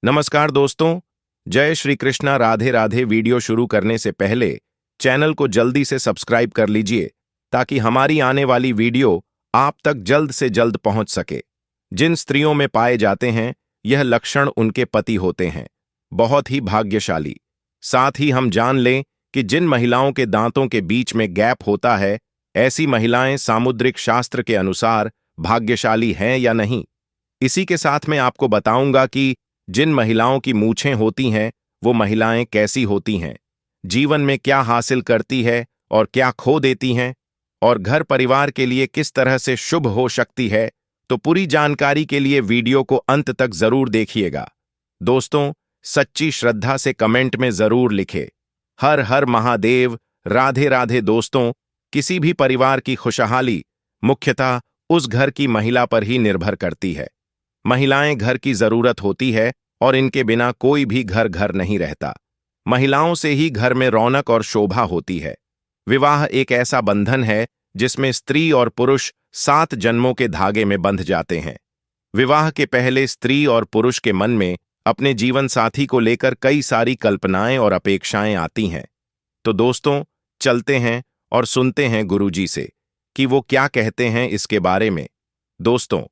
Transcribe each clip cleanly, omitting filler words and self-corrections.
नमस्कार दोस्तों, जय श्री कृष्णा। राधे राधे। वीडियो शुरू करने से पहले चैनल को जल्दी से सब्सक्राइब कर लीजिए ताकि हमारी आने वाली वीडियो आप तक जल्द से जल्द पहुंच सके। जिन स्त्रियों में पाए जाते हैं यह लक्षण उनके पति होते हैं बहुत ही भाग्यशाली। साथ ही हम जान लें कि जिन महिलाओं के दांतों के बीच में गैप होता है ऐसी महिलाएं सामुद्रिक शास्त्र के अनुसार भाग्यशाली हैं या नहीं। इसी के साथ मैं आपको बताऊंगा कि जिन महिलाओं की मूछें होती हैं वो महिलाएं कैसी होती हैं, जीवन में क्या हासिल करती है और क्या खो देती हैं, और घर परिवार के लिए किस तरह से शुभ हो सकती है। तो पूरी जानकारी के लिए वीडियो को अंत तक जरूर देखिएगा। दोस्तों, सच्ची श्रद्धा से कमेंट में जरूर लिखे हर हर महादेव, राधे राधे। दोस्तों, किसी भी परिवार की खुशहाली मुख्यतः उस घर की महिला पर ही निर्भर करती है। महिलाएं घर की जरूरत होती है और इनके बिना कोई भी घर नहीं रहता। महिलाओं से ही घर में रौनक और शोभा होती है। विवाह एक ऐसा बंधन है जिसमें स्त्री और पुरुष 7 जन्मों के धागे में बंध जाते हैं। विवाह के पहले स्त्री और पुरुष के मन में अपने जीवन साथी को लेकर कई सारी कल्पनाएं और अपेक्षाएं आती हैं। तो दोस्तों, चलते हैं और सुनते हैं गुरुजी से कि वो क्या कहते हैं इसके बारे में। दोस्तों,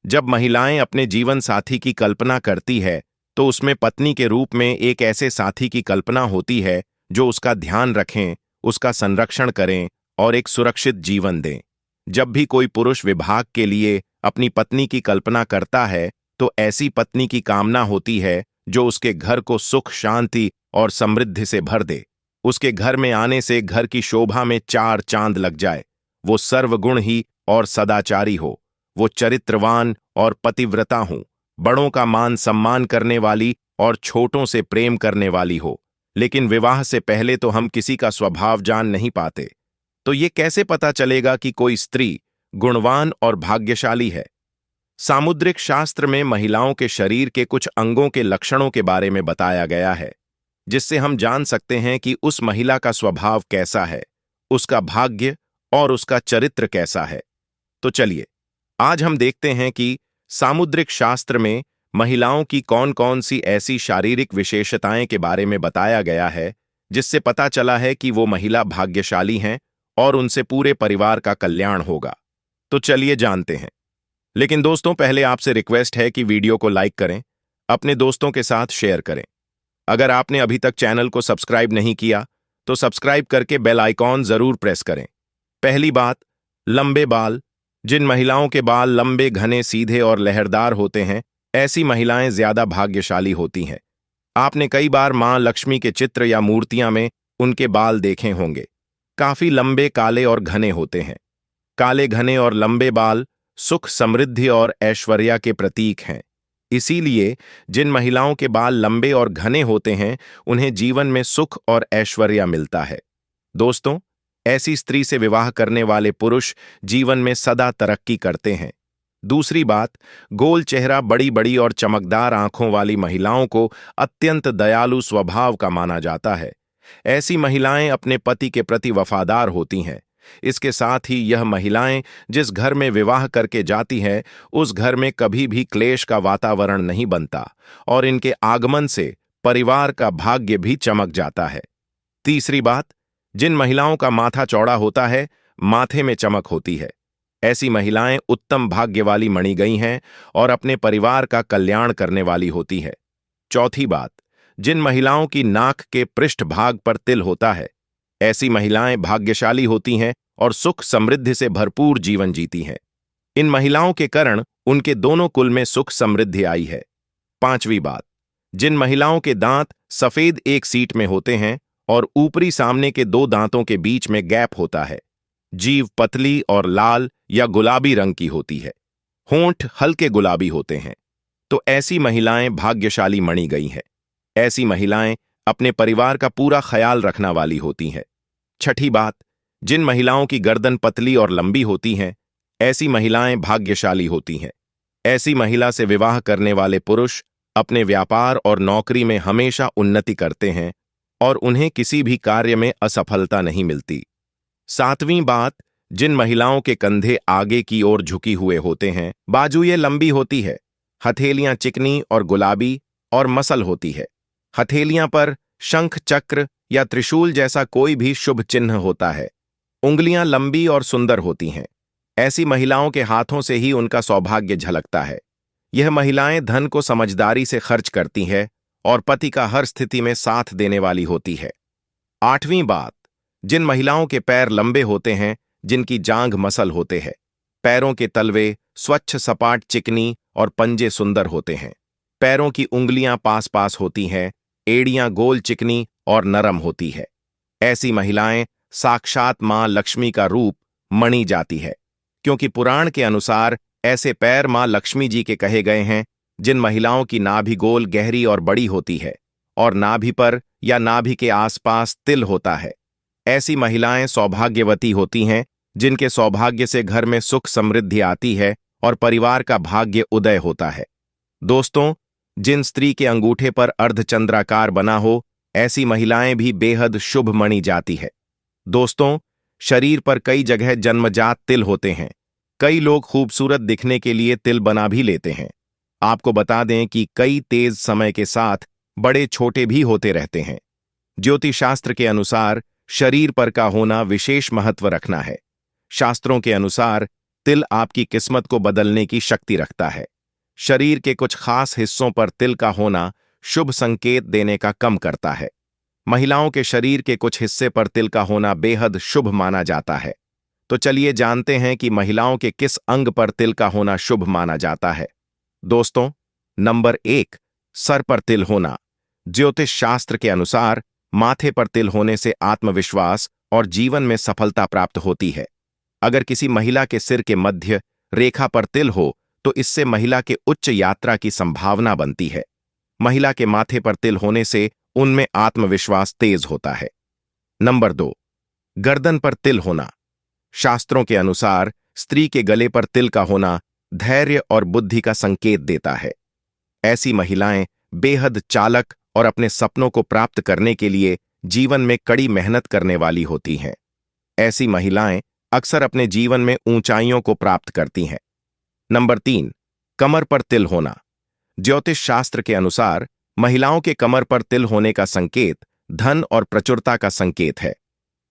जब महिलाएं अपने जीवन साथी की कल्पना करती है तो उसमें पत्नी के रूप में एक ऐसे साथी की कल्पना होती है जो उसका ध्यान रखें, उसका संरक्षण करें और एक सुरक्षित जीवन दें। जब भी कोई पुरुष विवाह के लिए अपनी पत्नी की कल्पना करता है तो ऐसी पत्नी की कामना होती है जो उसके घर को सुख, शांति और समृद्धि से भर दे। उसके घर में आने से घर की शोभा में 4 चांद लग जाए। वो सर्वगुण ही और सदाचारी हो, वो चरित्रवान और पतिव्रता हो, बड़ों का मान सम्मान करने वाली और छोटों से प्रेम करने वाली हो। लेकिन विवाह से पहले तो हम किसी का स्वभाव जान नहीं पाते, तो ये कैसे पता चलेगा कि कोई स्त्री गुणवान और भाग्यशाली है। सामुद्रिक शास्त्र में महिलाओं के शरीर के कुछ अंगों के लक्षणों के बारे में बताया गया है जिससे हम जान सकते हैं कि उस महिला का स्वभाव कैसा है, उसका भाग्य और उसका चरित्र कैसा है। तो चलिए आज हम देखते हैं कि सामुद्रिक शास्त्र में महिलाओं की कौन कौन सी ऐसी शारीरिक विशेषताएं के बारे में बताया गया है जिससे पता चला है कि वो महिला भाग्यशाली हैं और उनसे पूरे परिवार का कल्याण होगा। तो चलिए जानते हैं। लेकिन दोस्तों, पहले आपसे रिक्वेस्ट है कि वीडियो को लाइक करें, अपने दोस्तों के साथ शेयर करें। अगर आपने अभी तक चैनल को सब्सक्राइब नहीं किया तो सब्सक्राइब करके बेल आइकॉन जरूर प्रेस करें। पहली बात, लंबे बाल। जिन महिलाओं के बाल लंबे, घने, सीधे और लहरदार होते हैं ऐसी महिलाएं ज्यादा भाग्यशाली होती हैं। आपने कई बार मां लक्ष्मी के चित्र या मूर्तियां में उनके बाल देखे होंगे। काफी लंबे, काले और घने होते हैं। काले, घने और लंबे बाल सुख, समृद्धि और ऐश्वर्या के प्रतीक हैं। इसीलिए जिन महिलाओं के बाल लंबे और घने होते हैं उन्हें जीवन में सुख और ऐश्वर्या मिलता है। दोस्तों, ऐसी स्त्री से विवाह करने वाले पुरुष जीवन में सदा तरक्की करते हैं। दूसरी बात, गोल चेहरा, बड़ी बड़ी और चमकदार आंखों वाली महिलाओं को अत्यंत दयालु स्वभाव का माना जाता है। ऐसी महिलाएं अपने पति के प्रति वफादार होती हैं। इसके साथ ही यह महिलाएं जिस घर में विवाह करके जाती हैं उस घर में कभी भी क्लेश का वातावरण नहीं बनता और इनके आगमन से परिवार का भाग्य भी चमक जाता है। तीसरी बात, जिन महिलाओं का माथा चौड़ा होता है माथे में चमक होती है। ऐसी महिलाएं उत्तम भाग्य वाली मणी गई हैं और अपने परिवार का कल्याण करने वाली होती है। चौथी बात, जिन महिलाओं की नाक के पृष्ठ भाग पर तिल होता है ऐसी महिलाएं भाग्यशाली होती हैं और सुख, समृद्धि से भरपूर जीवन जीती हैं। इन महिलाओं के कारण उनके दोनों कुल में सुख, समृद्धि आई है। पांचवी बात, जिन महिलाओं के दांत सफेद एक सीट में होते हैं और ऊपरी सामने के 2 दांतों के बीच में गैप होता है, जीभ पतली और लाल या गुलाबी रंग की होती है, होंठ हल्के गुलाबी होते हैं, तो ऐसी महिलाएं भाग्यशाली मणी गई हैं। ऐसी महिलाएं अपने परिवार का पूरा ख्याल रखने वाली होती हैं। छठी बात, जिन महिलाओं की गर्दन पतली और लंबी होती हैं ऐसी महिलाएं भाग्यशाली होती हैं। ऐसी महिला से विवाह करने वाले पुरुष अपने व्यापार और नौकरी में हमेशा उन्नति करते हैं और उन्हें किसी भी कार्य में असफलता नहीं मिलती। सातवीं बात, जिन महिलाओं के कंधे आगे की ओर झुकी हुए होते हैं, बाजुएं लंबी होती है, हथेलियां चिकनी और गुलाबी और मसल होती है। हथेलियां पर शंख, चक्र या त्रिशूल जैसा कोई भी शुभ चिन्ह होता है। उंगलियां लंबी और सुंदर होती हैं। ऐसी महिलाओं के हाथों से ही उनका सौभाग्य झलकता है। यह महिलाएं धन को समझदारी से खर्च करती हैं और पति का हर स्थिति में साथ देने वाली होती है। आठवीं बात, जिन महिलाओं के पैर लंबे होते हैं, जिनकी जांघ मसल होते हैं, पैरों के तलवे स्वच्छ, सपाट, चिकनी और पंजे सुंदर होते हैं। पैरों की उंगलियां पास पास होती हैं, एड़ियां गोल, चिकनी और नरम होती है। ऐसी महिलाएं साक्षात मां लक्ष्मी का रूप मनी जाती है, क्योंकि पुराण के अनुसार ऐसे पैर मां लक्ष्मी जी के कहे गए हैं। जिन महिलाओं की नाभि गोल, गहरी और बड़ी होती है और नाभि पर या नाभि के आसपास तिल होता है, ऐसी महिलाएं सौभाग्यवती होती हैं, जिनके सौभाग्य से घर में सुख समृद्धि आती है और परिवार का भाग्य उदय होता है। दोस्तों, जिन स्त्री के अंगूठे पर अर्धचंद्राकार बना हो, ऐसी महिलाएं भी बेहद शुभ मानी जाती है। दोस्तों, शरीर पर कई जगह जन्मजात तिल होते हैं। कई लोग खूबसूरत दिखने के लिए तिल बना भी लेते हैं। आपको बता दें कि कई तेज समय के साथ बड़े छोटे भी होते रहते हैं। ज्योतिष शास्त्र के अनुसार शरीर पर का होना विशेष महत्व रखना है। शास्त्रों के अनुसार तिल आपकी किस्मत को बदलने की शक्ति रखता है। शरीर के कुछ खास हिस्सों पर तिल का होना शुभ संकेत देने का कम करता है। महिलाओं के शरीर के कुछ हिस्से पर तिल का होना बेहद शुभ माना जाता है। तो चलिए जानते हैं कि महिलाओं के किस अंग पर तिल का होना शुभ माना जाता है। दोस्तों, नंबर 1, सर पर तिल होना। ज्योतिष शास्त्र के अनुसार माथे पर तिल होने से आत्मविश्वास और जीवन में सफलता प्राप्त होती है। अगर किसी महिला के सिर के मध्य रेखा पर तिल हो तो इससे महिला के उच्च यात्रा की संभावना बनती है। महिला के माथे पर तिल होने से उनमें आत्मविश्वास तेज होता है। नंबर 2, गर्दन पर तिल होना। शास्त्रों के अनुसार स्त्री के गले पर तिल का होना धैर्य और बुद्धि का संकेत देता है। ऐसी महिलाएं बेहद चालक और अपने सपनों को प्राप्त करने के लिए जीवन में कड़ी मेहनत करने वाली होती हैं। ऐसी महिलाएं अक्सर अपने जीवन में ऊंचाइयों को प्राप्त करती हैं। नंबर 3, कमर पर तिल होना। ज्योतिष शास्त्र के अनुसार महिलाओं के कमर पर तिल होने का संकेत धन और प्रचुरता का संकेत है।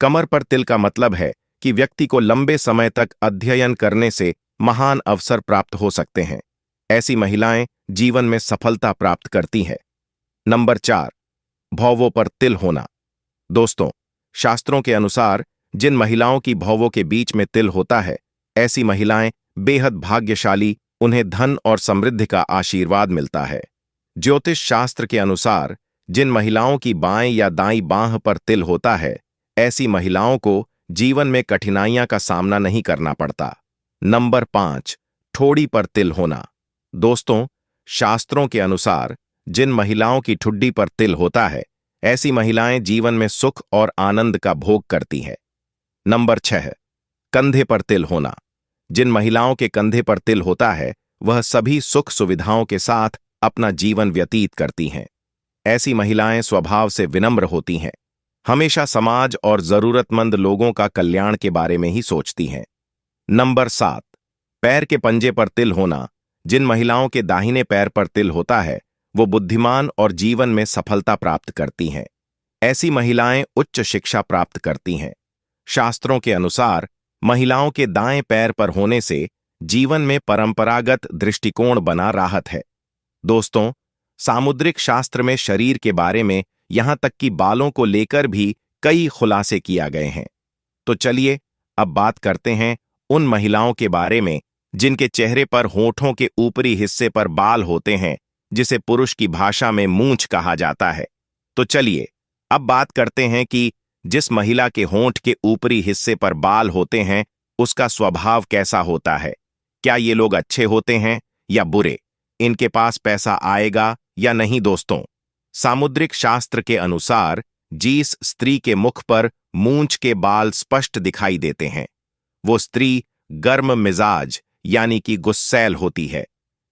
कमर पर तिल का मतलब है कि व्यक्ति को लंबे समय तक अध्ययन करने से महान अवसर प्राप्त हो सकते हैं। ऐसी महिलाएं जीवन में सफलता प्राप्त करती हैं। नंबर 4, भौवों पर तिल होना। दोस्तों, शास्त्रों के अनुसार जिन महिलाओं की भौवों के बीच में तिल होता है, ऐसी महिलाएं बेहद भाग्यशाली, उन्हें धन और समृद्धि का आशीर्वाद मिलता है। ज्योतिष शास्त्र के अनुसार जिन महिलाओं की बाएं या दाईं बांह पर तिल होता है, ऐसी महिलाओं को जीवन में कठिनाइयां का सामना नहीं करना पड़ता। नंबर 5, ठोड़ी पर तिल होना। दोस्तों, शास्त्रों के अनुसार जिन महिलाओं की ठुड्डी पर तिल होता है, ऐसी महिलाएं जीवन में सुख और आनंद का भोग करती हैं। नंबर 6, कंधे पर तिल होना। जिन महिलाओं के कंधे पर तिल होता है, वह सभी सुख सुविधाओं के साथ अपना जीवन व्यतीत करती हैं। ऐसी महिलाएं स्वभाव से विनम्र होती हैं, हमेशा समाज और जरूरतमंद लोगों का कल्याण के बारे में ही सोचती हैं। नंबर 7, पैर के पंजे पर तिल होना। जिन महिलाओं के दाहिने पैर पर तिल होता है, वो बुद्धिमान और जीवन में सफलता प्राप्त करती हैं। ऐसी महिलाएं उच्च शिक्षा प्राप्त करती हैं। शास्त्रों के अनुसार महिलाओं के दाएं पैर पर होने से जीवन में परंपरागत दृष्टिकोण बना राहत है। दोस्तों, सामुद्रिक शास्त्र में शरीर के बारे में यहां तक कि बालों को लेकर भी कई खुलासे किया गए हैं। तो चलिए अब बात करते हैं उन महिलाओं के बारे में जिनके चेहरे पर होठों के ऊपरी हिस्से पर बाल होते हैं, जिसे पुरुष की भाषा में मूंछ कहा जाता है। तो चलिए अब बात करते हैं कि जिस महिला के होंठ के ऊपरी हिस्से पर बाल होते हैं, उसका स्वभाव कैसा होता है। क्या ये लोग अच्छे होते हैं या बुरे? इनके पास पैसा आएगा या नहीं? दोस्तों, सामुद्रिक शास्त्र के अनुसार जिस स्त्री के मुख पर मूंछ के बाल स्पष्ट दिखाई देते हैं, वो स्त्री गर्म मिजाज यानी कि गुस्सैल होती है।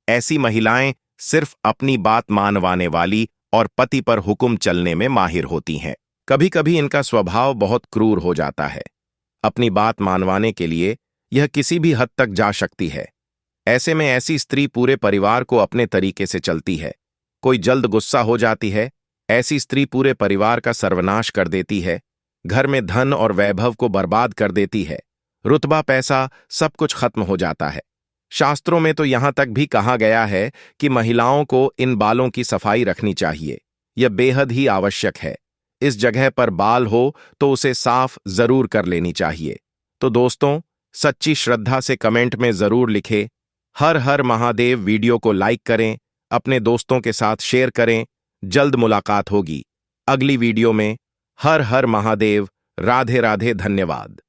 ऐसी महिलाएं सिर्फ अपनी बात मानवाने वाली और पति पर हुक्म चलने में माहिर होती हैं। कभी कभी इनका स्वभाव बहुत क्रूर हो जाता है। अपनी बात मानवाने के लिए यह किसी भी हद तक जा सकती है। ऐसे में ऐसी स्त्री पूरे परिवार को अपने तरीके से चलती है। कोई जल्द गुस्सा हो जाती है, ऐसी स्त्री पूरे परिवार का सर्वनाश कर देती है, घर में धन और वैभव को बर्बाद कर देती है, रुतबा पैसा सब कुछ खत्म हो जाता है। शास्त्रों में तो यहां तक भी कहा गया है कि महिलाओं को इन बालों की सफाई रखनी चाहिए। यह बेहद ही आवश्यक है। इस जगह पर बाल हो तो उसे साफ जरूर कर लेनी चाहिए। तो दोस्तों, सच्ची श्रद्धा से कमेंट में जरूर लिखें हर हर महादेव। वीडियो को लाइक करें, अपने दोस्तों के साथ शेयर करें। जल्द मुलाकात होगी अगली वीडियो में। हर हर महादेव। राधे राधे। धन्यवाद।